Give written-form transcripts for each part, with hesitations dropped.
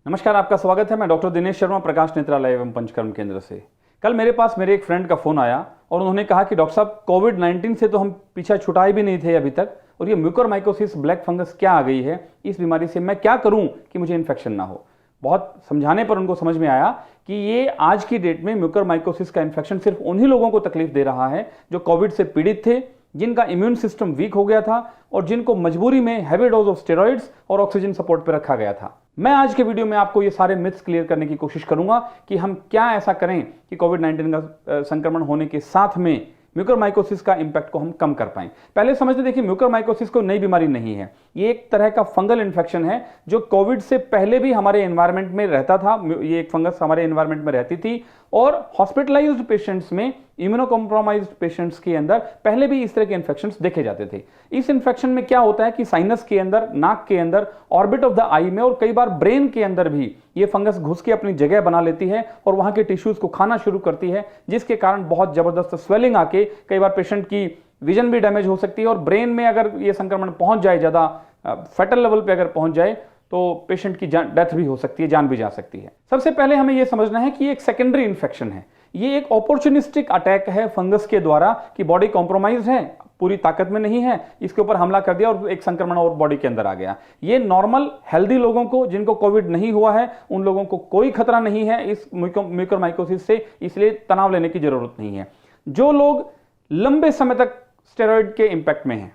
नमस्कार, आपका स्वागत है। मैं डॉक्टर दिनेश शर्मा, प्रकाश नेत्रालय एवं पंचकर्म केंद्र से। कल मेरे पास मेरे एक फ्रेंड का फोन आया और उन्होंने कहा कि डॉक्टर साहब, कोविड-19 से तो हम पीछा छुड़ाए भी नहीं थे अभी तक, और ये म्यूकोरमाइकोसिस ब्लैक फंगस क्या आ गई है, इस बीमारी से मैं क्या करूं कि मुझे इन्फेक्शन ना हो। बहुत समझाने पर उनको समझ में आया कि ये आज की डेट में म्यूकोरमाइकोसिस का इन्फेक्शन सिर्फ उन्हीं लोगों को तकलीफ दे रहा है जो कोविड से पीड़ित थे, जिनका इम्यून सिस्टम वीक हो गया था और जिनको मजबूरी में हैवी डोज ऑफ स्टेरॉइड्स और ऑक्सीजन सपोर्ट पर रखा गया था। मैं आज के वीडियो में आपको ये सारे मिथ्स क्लियर करने की कोशिश करूंगा कि हम क्या ऐसा करें कि कोविड-19 का संक्रमण होने के साथ में म्यूकोरमाइकोसिस का इंपैक्ट को हम कम कर पाएं। पहले समझते, देखिए, म्यूकोरमाइकोसिस कोई नई बीमारी नहीं है। ये एक तरह का फंगल इन्फेक्शन है जो कोविड से पहले भी हमारे एनवायरनमेंट में रहता था। ये एक फंगस हमारे एनवायरनमेंट में रहती थी और हॉस्पिटलाइज्ड पेशेंट्स में, इम्यूनोकॉम्प्रोमाइज्ड पेशेंट्स के अंदर पहले भी इस तरह के इन्फेक्शंस देखे जाते थे। इस इन्फेक्शन में क्या होता है कि साइनस के अंदर, नाक के अंदर, ऑर्बिट ऑफ द आई में और कई बार ब्रेन के अंदर भी ये फंगस घुस के अपनी जगह बना लेती है और वहां के टिश्यूज को खाना शुरू करती है, जिसके कारण बहुत जबरदस्त स्वेलिंग आके कई बार पेशेंट की विजन भी डैमेज हो सकती है। और ब्रेन में अगर ये संक्रमण पहुंच जाए, ज्यादा फैटल लेवल पे अगर पहुंच जाए, तो पेशेंट की डेथ भी हो सकती है, जान भी जा सकती है। सबसे पहले हमें यह समझना है कि ये एक सेकेंडरी इंफेक्शन है। ये एक अपॉर्चुनिस्टिक अटैक है फंगस के द्वारा कि बॉडी कॉम्प्रोमाइज है, पूरी ताकत में नहीं है, इसके ऊपर हमला कर दिया और एक संक्रमण और बॉडी के अंदर आ गया। ये नॉर्मल हेल्दी लोगों को, जिनको कोविड नहीं हुआ है, उन लोगों को कोई खतरा नहीं है इस म्यूकोरमाइकोसिस से, इसलिए तनाव लेने की जरूरत नहीं है। जो लोग लंबे समय तक स्टेरॉइड के इंपैक्ट में हैं,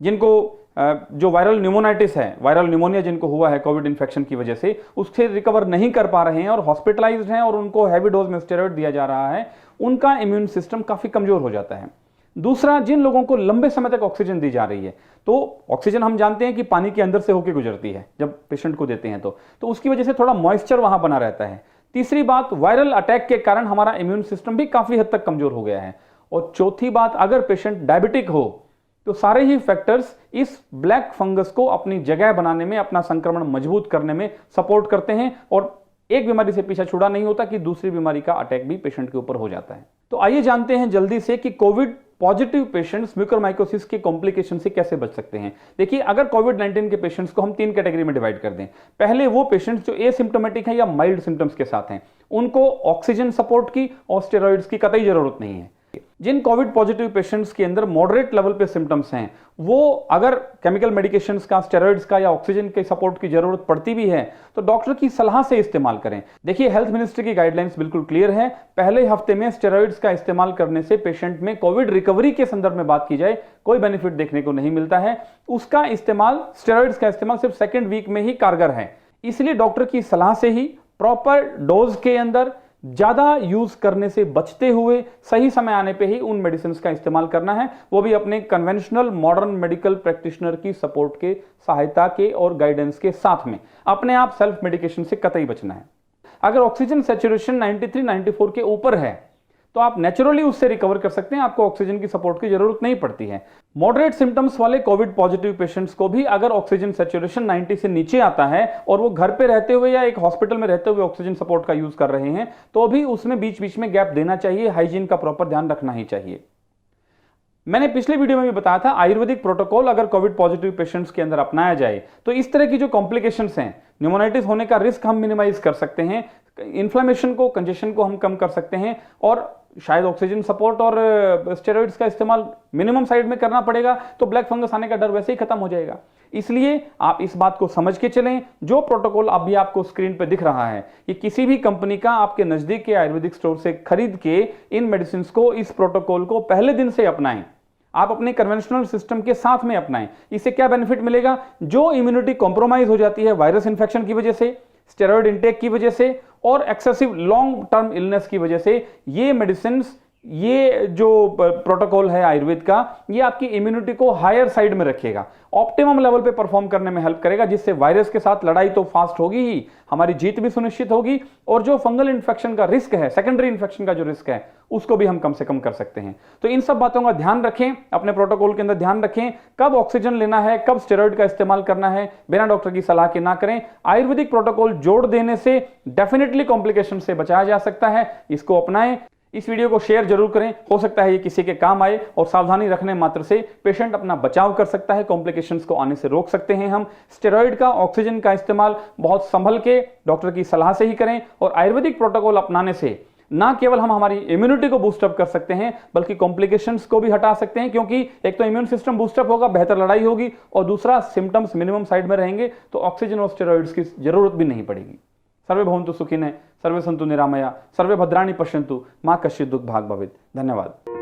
जिनको जो वायरल न्यूमोनाइटिस है, वायरल न्यूमोनिया जिनको हुआ है कोविड इन्फेक्शन की वजह से, उससे रिकवर नहीं कर पा रहे हैं और हॉस्पिटलाइज्ड हैं और उनको हैवी डोज में स्टेरॉइड दिया जा रहा है, उनका इम्यून सिस्टम काफी कमजोर हो जाता है। दूसरा, जिन लोगों को लंबे समय तक ऑक्सीजन दी जा रही है, तो ऑक्सीजन हम जानते हैं कि पानी के अंदर से होकर गुजरती है जब पेशेंट को देते हैं, तो उसकी वजह से थोड़ा मॉइस्चर वहां बना रहता है। तीसरी बात, वायरल अटैक के कारण हमारा इम्यून सिस्टम भी काफी हद तक कमजोर हो गया है। और चौथी बात, अगर पेशेंट डायबिटिक हो तो सारे ही फैक्टर्स इस ब्लैक फंगस को अपनी जगह बनाने में, अपना संक्रमण मजबूत करने में सपोर्ट करते हैं और एक बीमारी से पीछा छुड़ा नहीं होता कि दूसरी बीमारी का अटैक भी पेशेंट के ऊपर हो जाता है। तो आइए जानते हैं जल्दी से कि कोविड पॉजिटिव पेशेंट्स म्यूकोरमाइकोसिस के कॉम्प्लिकेशन से कैसे बच सकते हैं। देखिए, अगर कोविड-19 के पेशेंट्स को हम 3 कैटेगरी में डिवाइड कर दें। पहले वो पेशेंट्स जो एसिम्प्टोमेटिक हैं या माइल्ड सिम्टम्स के साथ हैं, उनको ऑक्सीजन सपोर्ट की और स्टेरॉइड्स की कतई जरूरत नहीं है। जिन कोविड पॉजिटिव पेशेंट्स के अंदर मॉडरेट लेवल पे सिम्टम्स हैं, वो अगर केमिकल मेडिकेशंस का, स्टेरॉइड्स का या ऑक्सीजन के सपोर्ट की जरूरत पड़ती भी है तो डॉक्टर की सलाह से इस्तेमाल करें। देखिए, हेल्थ मिनिस्ट्री की गाइडलाइंस बिल्कुल क्लियर है। पहले हफ्ते में स्टेरॉइड्स का इस्तेमाल करने से पेशेंट में कोविड रिकवरी के संदर्भ में बात की जाए, कोई बेनिफिट देखने को नहीं मिलता है। उसका इस्तेमाल, स्टेरॉइड्स का इस्तेमाल सिर्फ सेकेंड वीक में ही कारगर है। इसलिए डॉक्टर की सलाह से ही प्रॉपर डोज के अंदर ज्यादा यूज करने से बचते हुए सही समय आने पे ही उन मेडिसिन का इस्तेमाल करना है, वो भी अपने कन्वेंशनल मॉडर्न मेडिकल प्रैक्टिशनर की सपोर्ट के, सहायता के और गाइडेंस के साथ में। अपने आप सेल्फ मेडिकेशन से कतई बचना है। अगर ऑक्सीजन सैचुरेशन 93-94 के ऊपर है तो आप नेचुरली उससे रिकवर कर सकते हैं, आपको ऑक्सीजन की सपोर्ट की जरूरत नहीं पड़ती है। मॉडरेट सिम्टम्स वाले कोविड पॉजिटिव पेशेंट्स को भी अगर ऑक्सीजन सैचुरेशन 90 से नीचे आता है और वो घर पे रहते हुए या एक हॉस्पिटल में रहते हुए ऑक्सीजन सपोर्ट का यूज कर रहे हैं, तो भी उसमें बीच बीच में गैप देना चाहिए, हाइजीन का प्रॉपर ध्यान रखना ही चाहिए। मैंने पिछले वीडियो में भी बताया था, आयुर्वेदिक प्रोटोकॉल अगर कोविड पॉजिटिव पेशेंट्स के अंदर अपनाया जाए तो इस तरह की जो कॉम्प्लिकेशंस हैं, न्यूमोनाइटिस होने का रिस्क हम मिनिमाइज कर सकते हैं, इन्फ्लेमेशन को, कंजेशन को हम कम कर सकते हैं और शायद ऑक्सीजन सपोर्ट और स्टेरॉइड्स का इस्तेमाल मिनिमम साइड में करना पड़ेगा, तो ब्लैक फंगस आने का डर वैसे ही खत्म हो जाएगा। इसलिए आप इस बात को समझ के चलें, जो प्रोटोकॉल अभी आपको स्क्रीन पे दिख रहा है, ये किसी भी कंपनी का आपके नजदीक के आयुर्वेदिक स्टोर से खरीद के इन मेडिसिन को, इस प्रोटोकॉल को पहले दिन से अपनाएं। आप अपने कन्वेंशनल सिस्टम के साथ में अपनाएं। इससे क्या बेनिफिट मिलेगा? जो इम्यूनिटी कॉम्प्रोमाइज हो जाती है वायरस इंफेक्शन की वजह से, स्टेरॉइड इंटेक की वजह से और एक्सेसिव लॉन्ग टर्म इलनेस की वजह से, ये मेडिसिन, ये जो प्रोटोकॉल है आयुर्वेद का, ये आपकी इम्यूनिटी को हायर साइड में रखेगा, ऑप्टिमम लेवल पे परफॉर्म करने में हेल्प करेगा, जिससे वायरस के साथ लड़ाई तो फास्ट होगी ही, हमारी जीत भी सुनिश्चित होगी और जो फंगल इन्फेक्शन का रिस्क है, सेकेंडरी इन्फेक्शन का जो रिस्क है, उसको भी हम कम से कम कर सकते हैं। तो इन सब बातों का ध्यान रखें, अपने प्रोटोकॉल के अंदर ध्यान रखें, कब ऑक्सीजन लेना है, कब स्टेरॉइड का इस्तेमाल करना है, बिना डॉक्टर की सलाह के ना करें। आयुर्वेदिक प्रोटोकॉल जोड़ देने से डेफिनेटली कॉम्प्लिकेशन से बचाया जा सकता है, इसको अपनाएं। इस वीडियो को शेयर जरूर करें, हो सकता है ये किसी के काम आए और सावधानी रखने मात्र से पेशेंट अपना बचाव कर सकता है, कॉम्प्लिकेशंस को आने से रोक सकते हैं हम। स्टेरॉइड का, ऑक्सीजन का इस्तेमाल बहुत संभल के डॉक्टर की सलाह से ही करें और आयुर्वेदिक प्रोटोकॉल अपनाने से ना केवल हम हमारी इम्यूनिटी को बूस्टअप कर सकते हैं बल्कि कॉम्प्लिकेशंस को भी हटा सकते हैं, क्योंकि एक तो इम्यून सिस्टम बूस्टअप होगा, बेहतर लड़ाई होगी और दूसरा सिम्टम्स मिनिमम साइड में रहेंगे, तो ऑक्सीजन और स्टेरॉइड्स की जरूरत भी नहीं पड़ेगी। सर्वे भवन्तु सुखिनः, सर्वे सन्तु निरामया, सर्वे भद्राणि पश्यन्तु, मा कश्चित् दुःख भाग् भवेत्। धन्यवाद।